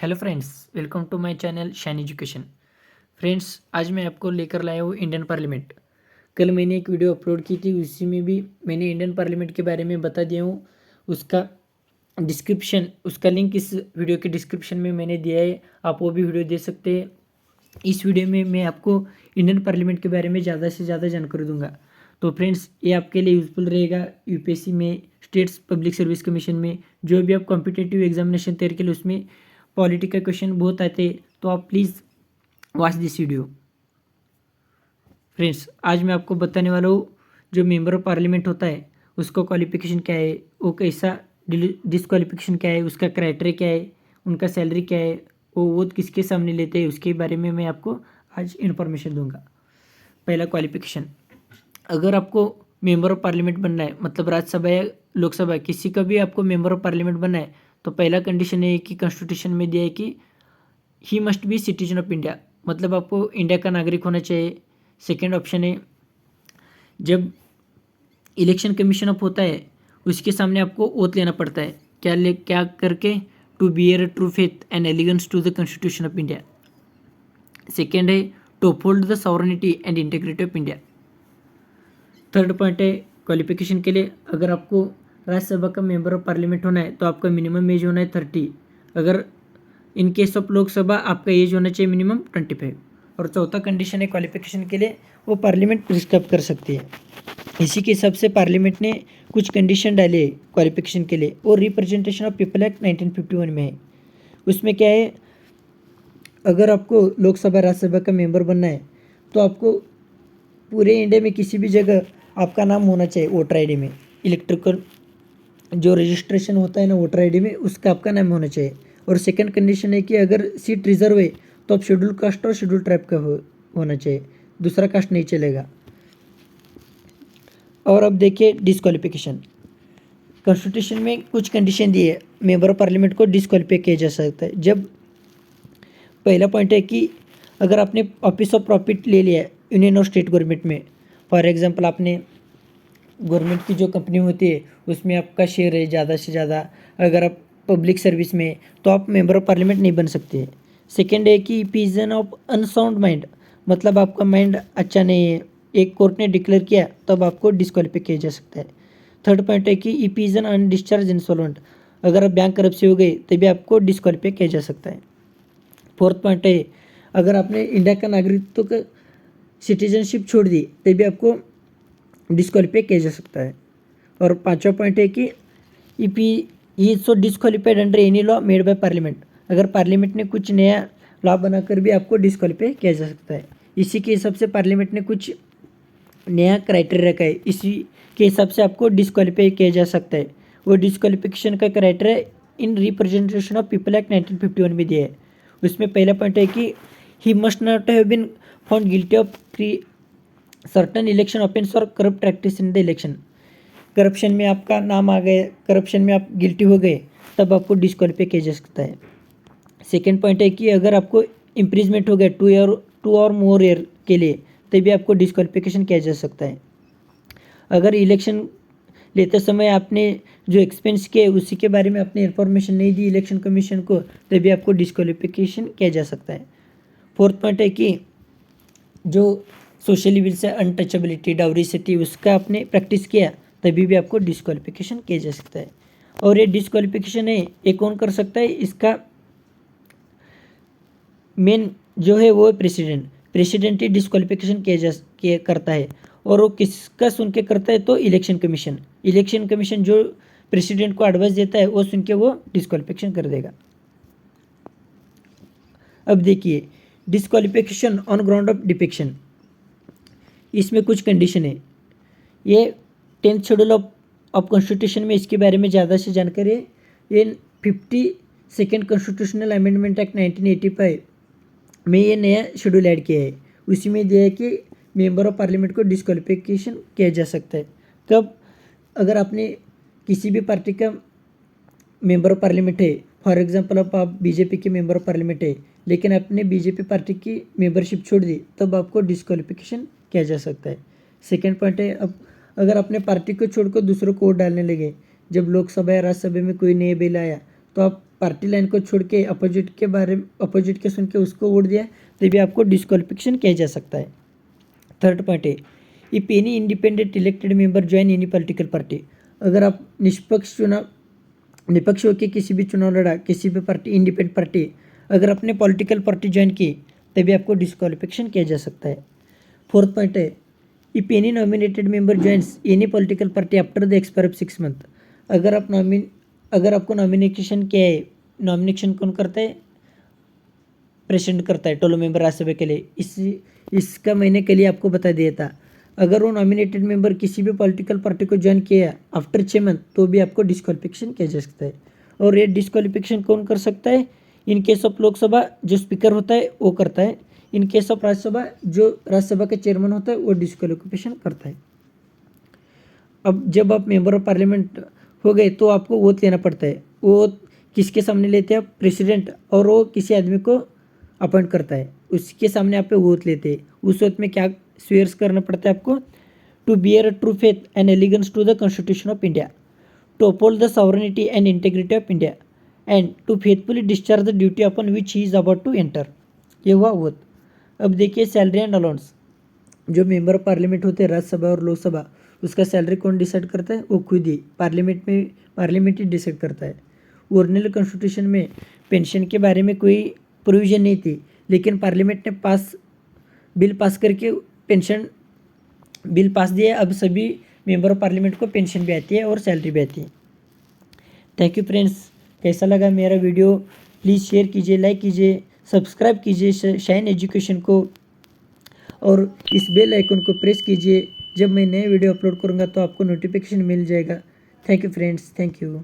Hello friends, welcome to my channel shine education. Friends, आज मैं आपको लेकर लाया हूँ इंडियन पार्लियामेंट। कल मैंने एक वीडियो अपलोड की थी, उसी में भी मैंने इंडियन पार्लियामेंट के बारे में बता दिया हूँ। उसका लिंक इस वीडियो के डिस्क्रिप्शन में मैंने दिया है, आप वो भी वीडियो दे सकते हैं। इस वीडियो में मैं आपको इंडियन पार्लियामेंट के बारे में ज़्यादा से ज़्यादा जानकारी दूंगा। तो फ्रेंड्स, ये आपके लिए यूज़फुल रहेगा। यूपीएससी में, स्टेट्स पब्लिक सर्विस कमीशन में, जो भी आप कॉम्पिटेटिव एग्जामिनेशन तैयारी के लिए उसमें पॉलिटिकल क्वेश्चन बहुत आते हैं, तो आप please watch this video. Friends, आज मैं आपको बताने वाला हूँ जो मेंबर ऑफ पार्लियामेंट होता है उसका क्वालिफिकेशन क्या है, वो कैसा डिसक्वालिफिकेशन क्या है, उसका क्राइटेरिया क्या है, उनका सैलरी क्या है, वो वोट किसके सामने लेते हैं, उसके बारे में मैं आपको आज इन्फॉर्मेशन दूंगा। पहला क्वालिफिकेशन, अगर आपको मेंबर ऑफ पार्लियामेंट बनना है, मतलब राज्यसभा या लोकसभा किसी का भी आपको मेंबर ऑफ पार्लियामेंट बनना है, तो पहला कंडीशन है कि कॉन्स्टिट्यूशन में दिया है कि he must be citizen of India, मतलब आपको इंडिया का नागरिक होना चाहिए। सेकेंड ऑप्शन है, जब इलेक्शन कमीशन अप होता है उसके सामने आपको ओथ लेना पड़ता है, क्या करके, to bear true faith and allegiance to the constitution of India. Second है, to uphold the sovereignty and integrity of India. Third point है क्वालिफिकेशन के लिए, अगर आपको राज्यसभा का मेंबर ऑफ पार्लियामेंट होना है तो आपका मिनिमम एज होना है 30। अगर इन केस ऑफ लोकसभा आपका एज होना चाहिए मिनिमम 25। और चौथा कंडीशन है क्वालिफिकेशन के लिए, वो पार्लियामेंट प्रिस्क्राइब कर सकती है। इसी के हिसाब से पार्लियामेंट ने कुछ कंडीशन डाले है क्वालिफिकेशन के लिए, और रिप्रेजेंटेशन ऑफ पीपल एक्ट 1951 में है। उसमें क्या है, अगर आपको लोकसभा राज्यसभा का मेंबर बनना है तो आपको पूरे इंडिया में किसी भी जगह आपका नाम होना चाहिए वोटर आई में। इलेक्ट्रिकल जो रजिस्ट्रेशन होता है ना वोटर आई में, उसका आपका नाम होना चाहिए। और सेकंड कंडीशन है कि अगर सीट रिजर्व है तो आप शेड्यूल कास्ट और शेड्यूल ट्राइब का होना चाहिए, दूसरा कास्ट नहीं चलेगा। और अब देखिए डिस्क्वालिफिकेशन, कॉन्स्टिट्यूशन में कुछ कंडीशन दी है, मेंबर ऑफ पार्लियामेंट को डिस्क्वालीफाई किया जा सकता है। जब पहला पॉइंट है कि अगर आपने ऑफिस ऑफ प्रॉफिट ले लिया है यूनियन और स्टेट गवर्नमेंट में, फॉर एग्जांपल आपने गवर्नमेंट की जो कंपनी होती है उसमें आपका शेयर है ज़्यादा से ज़्यादा, अगर आप पब्लिक सर्विस में, तो आप मेंबर ऑफ पार्लियामेंट नहीं बन सकते। सेकेंड है कि पीजन ऑफ अनसाउंड माइंड, मतलब आपका माइंड अच्छा नहीं है, एक कोर्ट ने डिक्लेयर किया तब आपको डिस्क्वालीफाई किया जा सकता है। थर्ड पॉइंट है कि ई पीजन अनडिस्चार्ज इंसॉल्वेंट, अगर आप बैंक करप्सी हो गए तभी आपको डिस्क्वालीफाई किया जा सकता है। फोर्थ पॉइंट है, अगर आपने इंडिया का नागरिकत्व का सिटीजनशिप छोड़ दी तभी आपको डिस्क्वालीफाई किया जा सकता है। और पांचवा पॉइंट है कि if he is so disqualified under any law made by parliament, अगर पार्लियामेंट ने कुछ नया लॉ बनाकर भी आपको डिस्क्वालीफाई किया जा सकता है। इसी के हिसाब से पार्लियामेंट ने कुछ नया क्राइटेरिया रखा है, इसी के हिसाब से आपको डिस्क्वालीफाई किया जा सकता है। वो डिस्क्वालिफिकेशन का criteria in representation of people act 1951 में दिया है। उसमें पहला पॉइंट है कि he must not have been found guilty of certain election offence और corrupt practice in the election. Corruption में आपका नाम आ गया, करप्शन में आप गिल्टी हो गए, तब आपको डिस्क्वालीफाई किया जा सकता है। सेकेंड पॉइंट है कि अगर आपको इम्प्रीजमेंट हो गया 2 और मोर ईयर के लिए, तभी आपको डिस्क्वालिफिकेशन किया जा सकता है। अगर इलेक्शन लेते समय आपने जो एक्सपेंस किए उसी के बारे में आपने इन्फॉर्मेशन नहीं दी इलेक्शन कमीशन को, तभी आपको डिस्क्वालिफिकेशन किया जा सकता है। फोर्थ पॉइंट है कि जो सोशल इविल से अनटचेबिलिटी, डाउरी सिटी, उसका आपने प्रैक्टिस किया तभी भी आपको डिस्क्वालिफिकेशन किया जा सकता है। और ये डिस्क्वालिफिकेशन है ये कौन कर सकता है, इसका मेन जो है वो प्रेसिडेंट ही डिस्क्वालिफिकेशन किया करता है। और वो किसका सुन के करता है, तो इलेक्शन कमीशन जो प्रेसिडेंट को एडवाइस देता है वो सुन के वो डिस्क्वालिफिकेशन कर देगा। अब देखिए disqualification on ground of defection, इसमें कुछ कंडीशन है। ये 10th शेड्यूल ऑफ कॉन्स्टिट्यूशन में इसके बारे में ज़्यादा से जानकारी है। ये 52nd कॉन्स्टिट्यूशनल अमेंडमेंट एक्ट 1985 में ये नया शेड्यूल ऐड किया है। उसी में दिया है कि मेंबर ऑफ पार्लियामेंट को डिस्क्वालिफिकेशन किया जा सकता है। कब, अगर आपने किसी भी पार्टी का मेंबर ऑफ पार्लियामेंट है, फॉर एग्जांपल आप बीजेपी के मेंबर ऑफ पार्लियामेंट है लेकिन आपने बीजेपी पार्टी की मेंबरशिप छोड़ दी, तब आपको डिस्क्वालिफिकेशन किया जा सकता है। सेकेंड पॉइंट है, अब अगर अपने पार्टी को छोड़कर दूसरों को वोट डालने लगे, जब लोकसभा या राज्यसभा में कोई नया बिल आया तो आप पार्टी लाइन को छोड़ के अपोजिट के सुन के उसको वोट दिया तो भी आपको डिस्क्वालिफिकेशन किया जा सकता है। थर्ड पॉइंट है, if any independent elected member join any political party, अगर आप निष्पक्ष होकर किसी भी चुनाव लड़ा, किसी भी पार्टी इंडिपेंडेंट पार्टी अगर अपने पॉलिटिकल पार्टी ज्वाइन की तभी आपको डिस्क्वालिफिकेशन किया जा सकता है। फोर्थ पॉइंट है, if any nominated member joins any political party after the expire of 6 month, अगर आपको नॉमिनेशन किया है, नॉमिनेशन कौन करता है, प्रेसिडेंट करता है टोलो मेंबर राज्यसभा के लिए, इसका मैंने के लिए आपको बता दिया था। अगर वो नॉमिनेटेड मेंबर किसी भी पॉलिटिकल पार्टी को ज्वाइन किया आफ्टर 6 मंथ तो भी आपको डिस्क्वालिफिकेशन किया जा सकता है। और ये डिस्क्वालिफिकेशन कौन कर सकता है, इन केस ऑफ लोकसभा जो स्पीकर होता है वो करता है, इन केस ऑफ राज्यसभा जो राज्यसभा का चेयरमैन होता है वो डिस्क्वालिफिकेशन करता है। अब जब आप मेंबर ऑफ पार्लियामेंट हो गए तो आपको वोट लेना पड़ता है। वो किसके सामने लेते हैं, प्रेसिडेंट, और वो किसी आदमी को अपॉइंट करता है, उसके सामने आप पे वोट लेते हैं। उस वक्त में क्या स्वेयर्स करना पड़ता है आपको, to bear a true faith and allegiance to the constitution of India, to uphold the sovereignty and integrity of India and to faithfully discharge the duty upon which he is about to enter. ये हुआ vote. अब देखिए salary and allowance, जो member of parliament होते हैं राज्यसभा और लोकसभा, उसका salary कौन डिसाइड करता है, वो खुद ही पार्लियामेंट ही डिसाइड करता है। ओरिजिनल कॉन्स्टिट्यूशन में पेंशन के बारे में कोई प्रोविज़न नहीं थी, लेकिन पार्लियामेंट ने बिल पास करके पेंशन बिल पास दिया। अब सभी मेंबर ऑफ पार्लियामेंट को पेंशन भी आती है और सैलरी भी आती है। थैंक यू फ्रेंड्स, कैसा लगा मेरा वीडियो, प्लीज़ शेयर कीजिए, लाइक कीजिए, सब्सक्राइब कीजिए शाइन एजुकेशन को, और इस बेल आइकन को प्रेस कीजिए। जब मैं नए वीडियो अपलोड करूँगा तो आपको नोटिफिकेशन मिल जाएगा। Thank you friends, thank you.